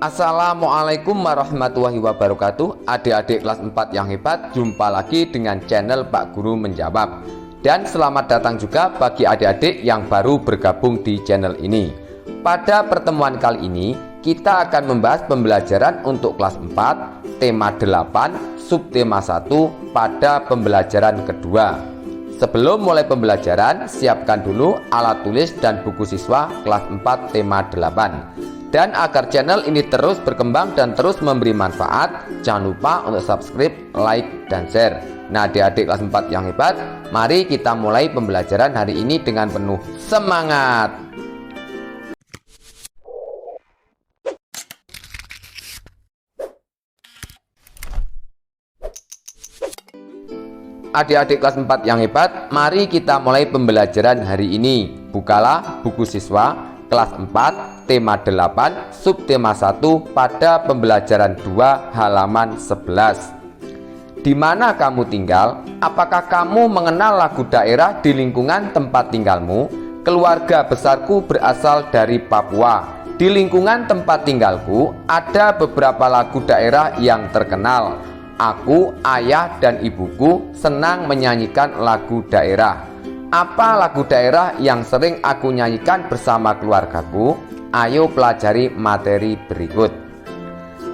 Assalamualaikum warahmatullahi wabarakatuh. Adik-adik kelas 4 yang hebat, jumpa lagi dengan channel Pak Guru Menjawab. Dan selamat datang juga bagi adik-adik yang baru bergabung di channel ini. Pada pertemuan kali ini, kita akan membahas pembelajaran untuk kelas 4, tema 8, subtema 1 pada pembelajaran kedua. Sebelum mulai pembelajaran, siapkan dulu alat tulis dan buku siswa kelas 4 tema 8. Dan agar channel ini terus berkembang dan terus memberi manfaat, jangan lupa untuk subscribe, like, dan share. Nah, adik-adik kelas 4 yang hebat, mari kita mulai pembelajaran hari ini dengan penuh semangat. Adik-adik kelas 4 yang hebat, mari kita mulai pembelajaran hari ini. Bukalah buku siswa kelas 4, tema 8, subtema 1 pada pembelajaran 2 halaman 11. Di mana kamu tinggal? Apakah kamu mengenal lagu daerah di lingkungan tempat tinggalmu? Keluarga besarku berasal dari Papua. Di lingkungan tempat tinggalku ada beberapa lagu daerah yang terkenal. Aku, ayah, dan ibuku senang menyanyikan lagu daerah. Apa lagu daerah yang sering aku nyanyikan bersama keluargaku? Ayo pelajari materi berikut.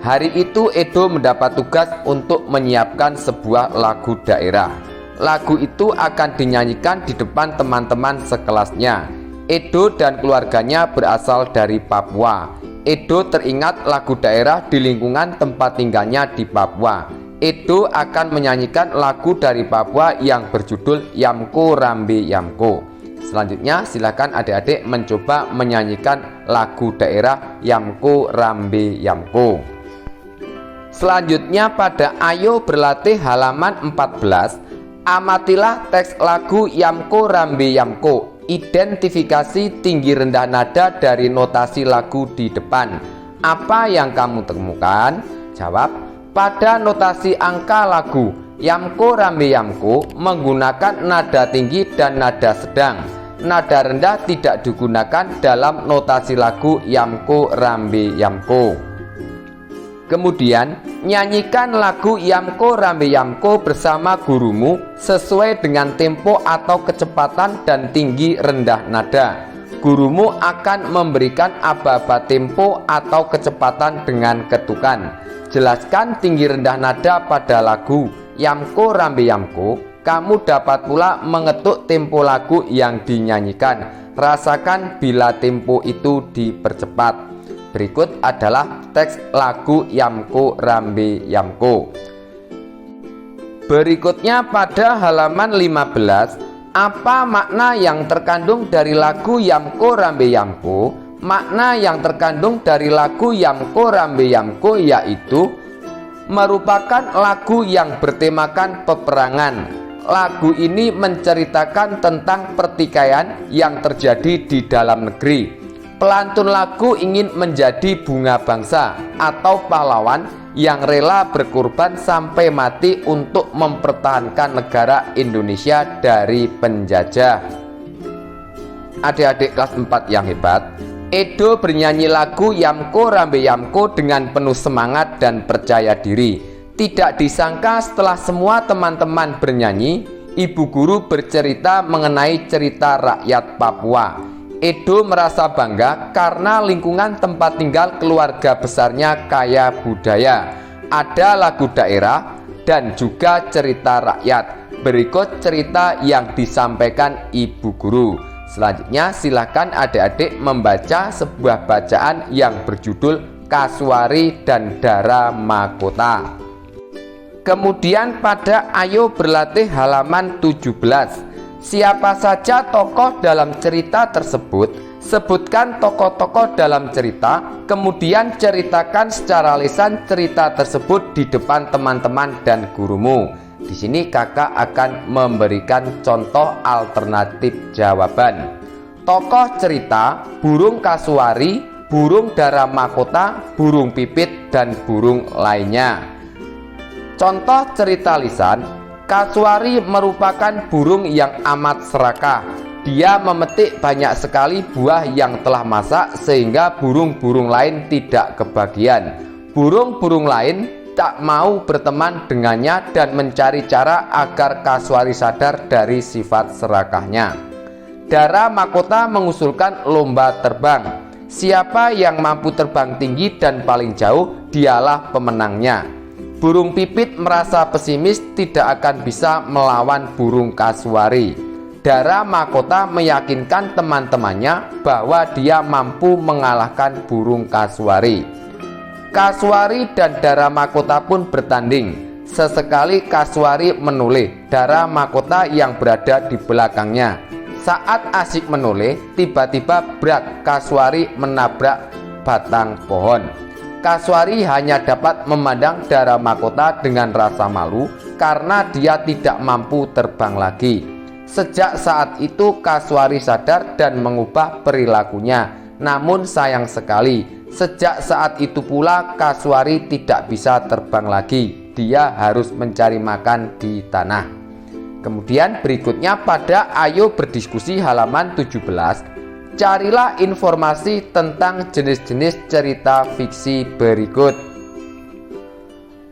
Hari itu Edo mendapat tugas untuk menyiapkan sebuah lagu daerah. Lagu itu akan dinyanyikan di depan teman-teman sekelasnya. Edo dan keluarganya berasal dari Papua. Edo teringat lagu daerah di lingkungan tempat tinggalnya di Papua. Edo akan menyanyikan lagu dari Papua yang berjudul Yamko Rambe Yamko. Selanjutnya silakan adik-adik mencoba menyanyikan lagu daerah Yamko Rambe Yamko. Selanjutnya pada Ayo Berlatih halaman 14, amatilah teks lagu Yamko Rambe Yamko. Identifikasi tinggi rendah nada dari notasi lagu di depan. Apa yang kamu temukan? Jawab. Pada notasi angka lagu Yamko Rambe Yamko menggunakan nada tinggi dan nada sedang. Nada rendah tidak digunakan dalam notasi lagu Yamko Rambe Yamko. Kemudian, nyanyikan lagu Yamko Rambe Yamko bersama gurumu sesuai dengan tempo atau kecepatan dan tinggi rendah nada. Gurumu akan memberikan aba-aba tempo atau kecepatan dengan ketukan. Jelaskan tinggi rendah nada pada lagu Yamko Rambe Yamko. Kamu dapat pula mengetuk tempo lagu yang dinyanyikan. Rasakan bila tempo itu dipercepat. Berikut adalah teks lagu Yamko Rambe Yamko. Berikutnya pada halaman 15, apa makna yang terkandung dari lagu Yamko Rambe Yamko? Makna yang terkandung dari lagu Yamko Rambe Yamko yaitu merupakan lagu yang bertemakan peperangan. Lagu ini menceritakan tentang pertikaian yang terjadi di dalam negeri. Pelantun lagu ingin menjadi bunga bangsa atau pahlawan yang rela berkorban sampai mati untuk mempertahankan negara Indonesia dari penjajah. Adik-adik kelas 4 yang hebat, Edo bernyanyi lagu Yamko Rambe Yamko dengan penuh semangat dan percaya diri. Tidak disangka setelah semua teman-teman bernyanyi, ibu guru bercerita mengenai cerita rakyat Papua. Edo merasa bangga karena lingkungan tempat tinggal keluarga besarnya kaya budaya. Ada lagu daerah dan juga cerita rakyat. Berikut cerita yang disampaikan ibu guru. Selanjutnya silakan adik-adik membaca sebuah bacaan yang berjudul Kasuari dan Dara Mahkota. Kemudian pada Ayo Berlatih halaman 17, siapa saja tokoh dalam cerita tersebut? Sebutkan tokoh-tokoh dalam cerita, kemudian ceritakan secara lisan cerita tersebut di depan teman-teman dan gurumu. Di sini kakak akan memberikan contoh alternatif jawaban. Tokoh cerita burung kasuari, burung dara mahkota, burung pipit, dan burung lainnya. Contoh cerita lisan, kasuari merupakan burung yang amat serakah. Dia memetik banyak sekali buah yang telah masak sehingga burung-burung lain tidak kebagian. Burung-burung lain tak mau berteman dengannya dan mencari cara agar Kasuari sadar dari sifat serakahnya. Dara Mahkota mengusulkan lomba terbang. Siapa yang mampu terbang tinggi dan paling jauh, dialah pemenangnya. Burung pipit merasa pesimis tidak akan bisa melawan burung Kasuari. Dara Mahkota meyakinkan teman-temannya bahwa dia mampu mengalahkan burung Kasuari. Kasuari dan Dara Mahkota pun bertanding. Sesekali Kasuari menoleh, Dara Mahkota yang berada di belakangnya. Saat asyik menoleh, tiba-tiba brak, Kasuari menabrak batang pohon. Kasuari hanya dapat memandang Dara Mahkota dengan rasa malu karena dia tidak mampu terbang lagi. Sejak saat itu Kasuari sadar dan mengubah perilakunya. Namun sayang sekali, sejak saat itu pula Kasuari tidak bisa terbang lagi. Dia harus mencari makan di tanah. Kemudian berikutnya pada Ayo Berdiskusi halaman 17, carilah informasi tentang jenis-jenis cerita fiksi berikut.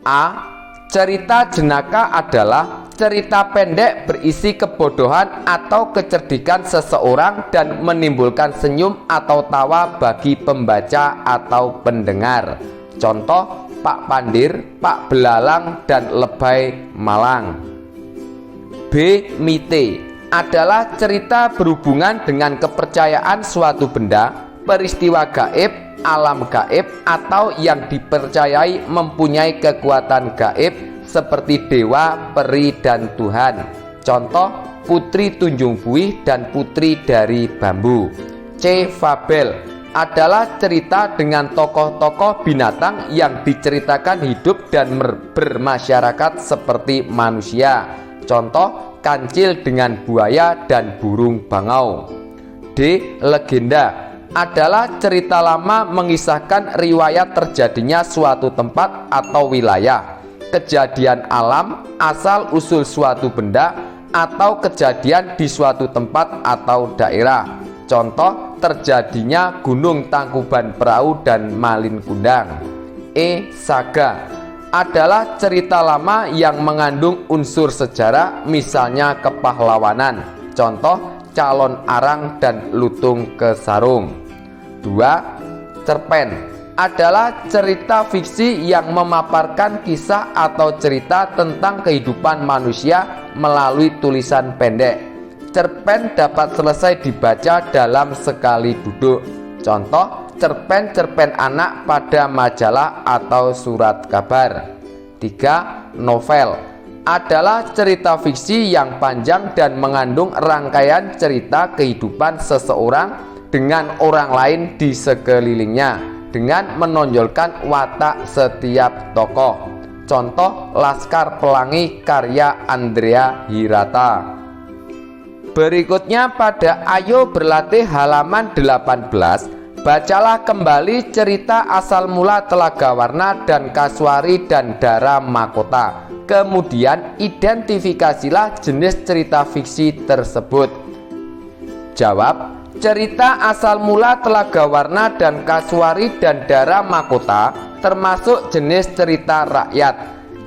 A. Cerita jenaka adalah cerita pendek berisi kebodohan atau kecerdikan seseorang dan menimbulkan senyum atau tawa bagi pembaca atau pendengar. Contoh Pak Pandir, Pak Belalang, dan Lebay Malang. B. Mite adalah cerita berhubungan dengan kepercayaan suatu benda, peristiwa gaib, alam gaib, atau yang dipercayai mempunyai kekuatan gaib seperti dewa, peri, dan Tuhan. Contoh Putri Tunjung Buih dan Putri dari Bambu. C. Fabel adalah cerita dengan tokoh-tokoh binatang yang diceritakan hidup dan bermasyarakat seperti manusia. Contoh kancil dengan buaya dan burung bangau. D. Legenda adalah cerita lama mengisahkan riwayat terjadinya suatu tempat atau wilayah, kejadian alam, asal-usul suatu benda, atau kejadian di suatu tempat atau daerah. Contoh terjadinya Gunung Tangkuban Perahu dan Malin Kundang. E. Saga adalah cerita lama yang mengandung unsur sejarah, misalnya kepahlawanan. Contoh Calon Arang dan Lutung Kesarung. 2. Cerpen adalah cerita fiksi yang memaparkan kisah atau cerita tentang kehidupan manusia melalui tulisan pendek. Cerpen dapat selesai dibaca dalam sekali duduk. Contoh cerpen-cerpen anak pada majalah atau surat kabar. 3. Novel adalah cerita fiksi yang panjang dan mengandung rangkaian cerita kehidupan seseorang dengan orang lain di sekelilingnya dengan menonjolkan watak setiap tokoh. Contoh Laskar Pelangi karya Andrea Hirata. Berikutnya pada Ayo Berlatih halaman 18, bacalah kembali cerita asal mula Telaga Warna dan Kasuari dan Dara Mahkota. Kemudian identifikasilah jenis cerita fiksi tersebut. Jawab. Cerita asal mula Telaga Warna dan Kasuari dan Dara Mahkota termasuk jenis cerita rakyat.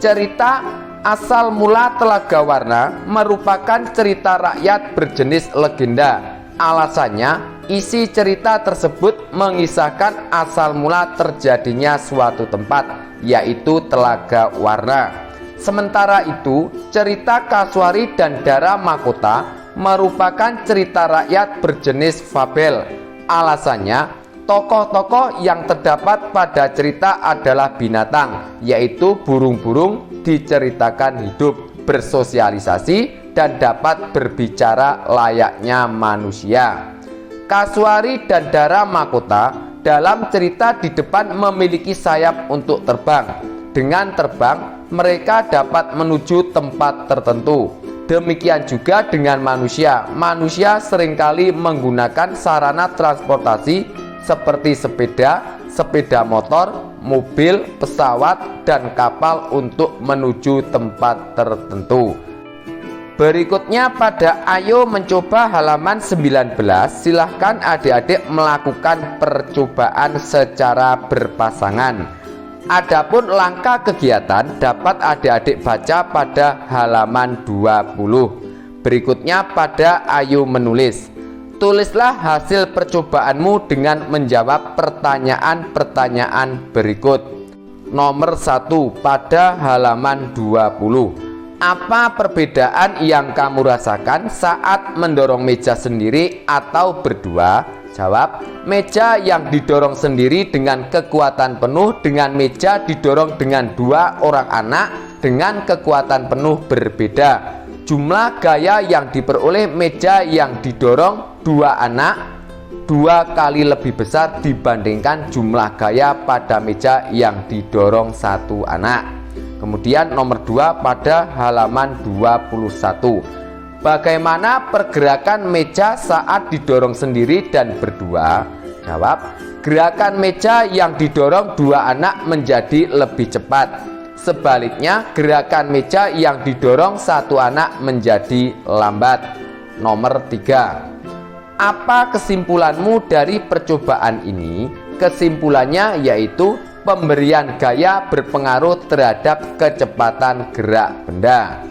Cerita asal mula Telaga Warna merupakan cerita rakyat berjenis legenda. Alasannya, isi cerita tersebut mengisahkan asal mula terjadinya suatu tempat, yaitu Telaga Warna. Sementara itu, cerita Kasuari dan Dara Mahkota merupakan cerita rakyat berjenis fabel. Alasannya, tokoh-tokoh yang terdapat pada cerita adalah binatang, yaitu burung-burung diceritakan hidup, bersosialisasi, dan dapat berbicara layaknya manusia. Kasuari dan Dara Mahkota dalam cerita di depan memiliki sayap untuk terbang. Dengan terbang, mereka dapat menuju tempat tertentu. Demikian juga dengan manusia. Manusia seringkali menggunakan sarana transportasi seperti sepeda, sepeda motor, mobil, pesawat, dan kapal untuk menuju tempat tertentu. Berikutnya pada ayo mencoba halaman 19, silahkan adik-adik melakukan percobaan secara berpasangan. Adapun langkah kegiatan dapat adik-adik baca pada halaman 20. Berikutnya pada ayo menulis. Tulislah hasil percobaanmu dengan menjawab pertanyaan-pertanyaan berikut. Nomor 1 pada halaman 20. Apa perbedaan yang kamu rasakan saat mendorong meja sendiri atau berdua? Jawab, meja yang didorong sendiri dengan kekuatan penuh dengan meja didorong dengan 2 orang anak dengan kekuatan penuh berbeda. Jumlah gaya yang diperoleh meja yang didorong 2 anak 2 kali lebih besar dibandingkan jumlah gaya pada meja yang didorong 1 anak. Kemudian nomor 2 pada halaman 21. Bagaimana pergerakan meja saat didorong sendiri dan berdua? Jawab, gerakan meja yang didorong 2 anak menjadi lebih cepat. Sebaliknya, gerakan meja yang didorong 1 anak menjadi lambat. Nomor 3. Apa kesimpulanmu dari percobaan ini? Kesimpulannya yaitu pemberian gaya berpengaruh terhadap kecepatan gerak benda.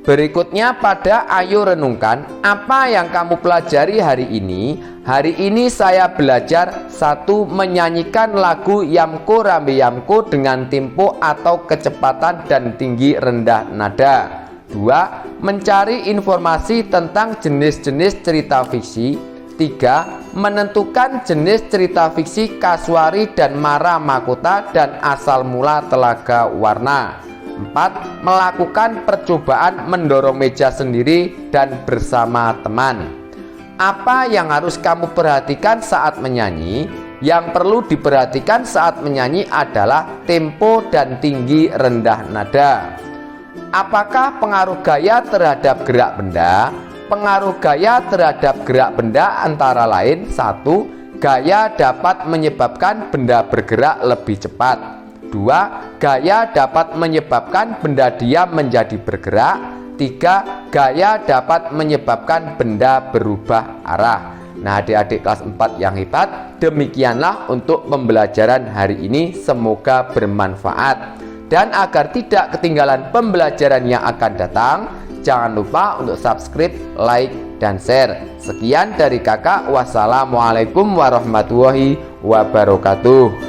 Berikutnya pada ayo renungkan apa yang kamu pelajari hari ini. Hari ini saya belajar 1. Menyanyikan lagu Yamko Rambe Yamko dengan tempo atau kecepatan dan tinggi rendah nada. 2. Mencari informasi tentang jenis-jenis cerita fiksi. 3. Menentukan jenis cerita fiksi Kasuari dan Mara Makota dan asal mula Telaga Warna. 4. Melakukan percobaan mendorong meja sendiri dan bersama teman. Apa yang harus kamu perhatikan saat menyanyi? Yang perlu diperhatikan saat menyanyi adalah tempo dan tinggi rendah nada. Apakah pengaruh gaya terhadap gerak benda? Pengaruh gaya terhadap gerak benda antara lain 1. Gaya dapat menyebabkan benda bergerak lebih cepat. 2. Gaya dapat menyebabkan benda diam menjadi bergerak. 3. Gaya dapat menyebabkan benda berubah arah. Nah, adik-adik kelas 4 yang hebat, demikianlah untuk pembelajaran hari ini. Semoga bermanfaat. Dan agar tidak ketinggalan pembelajaran yang akan datang, jangan lupa untuk subscribe, like, dan share. Sekian dari kakak. Wassalamualaikum warahmatullahi wabarakatuh.